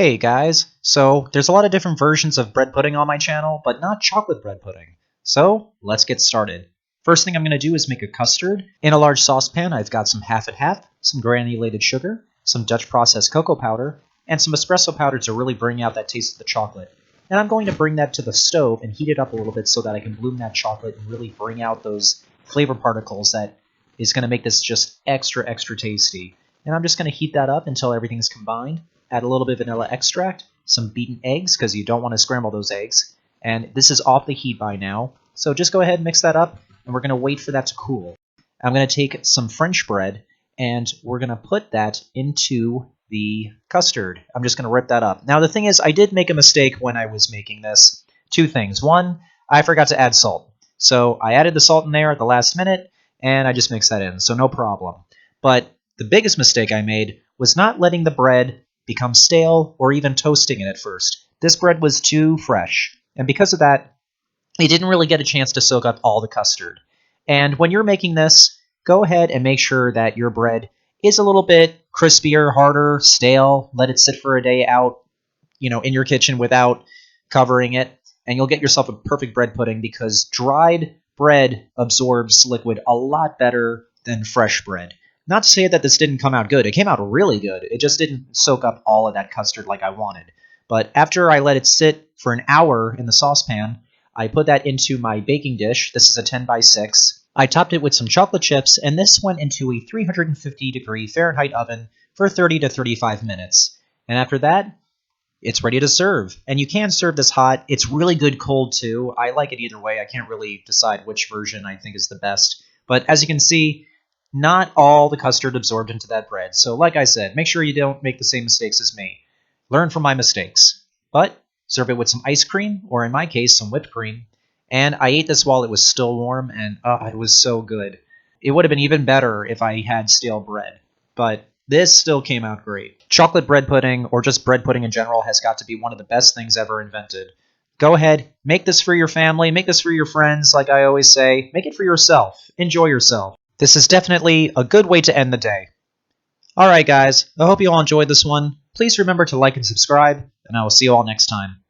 Hey guys, so there's a lot of different versions of bread pudding on my channel, but not chocolate bread pudding. So let's get started. First thing I'm going to do is make a custard. In a large saucepan, I've got some half and half, some granulated sugar, some Dutch processed cocoa powder, and some espresso powder to really bring out that taste of the chocolate. And I'm going to bring that to the stove and heat it up a little bit so that I can bloom that chocolate and really bring out those flavor particles that is going to make this just extra tasty. And I'm just going to heat that up until everything's combined. Add a little bit of vanilla extract, some beaten eggs because you don't want to scramble those eggs. And this is off the heat by now. So just go ahead and mix that up, and we're going to wait for that to cool. I'm going to take some French bread, and we're going to put that into the custard. I'm just going to rip that up. Now the thing is, I did make a mistake when I was making this. Two things. One, I forgot to add salt. So I added the salt in there at the last minute, and I just mixed that in, so no problem. But the biggest mistake I made was not letting the bread become stale or even toasting it at first. This bread was too fresh, and because of that, it didn't really get a chance to soak up all the custard. And when you're making this, go ahead and make sure that your bread is a little bit crispier, harder, stale. Let it sit for a day out, in your kitchen without covering it, and you'll get yourself a perfect bread pudding because dried bread absorbs liquid a lot better than fresh bread. Not to say that this didn't come out good. It came out really good. It just didn't soak up all of that custard like I wanted. But after I let it sit for an hour in the saucepan, I put that into my baking dish. This is a 10 by 6. I topped it with some chocolate chips, and this went into a 350-degree Fahrenheit oven for 30 to 35 minutes. And after that, it's ready to serve. And you can serve this hot. It's really good cold, too. I like it either way. I can't really decide which version I think is the best. But as you can see, not all the custard absorbed into that bread. So like I said, make sure you don't make the same mistakes as me. Learn from my mistakes. But serve it with some ice cream, or in my case, some whipped cream. And I ate this while it was still warm, and it was so good. It would have been even better if I had stale bread. But this still came out great. Chocolate bread pudding, or just bread pudding in general, has got to be one of the best things ever invented. Go ahead, make this for your family, make this for your friends, like I always say. Make it for yourself. Enjoy yourself. This is definitely a good way to end the day. Alright guys, I hope you all enjoyed this one. Please remember to like and subscribe, and I will see you all next time.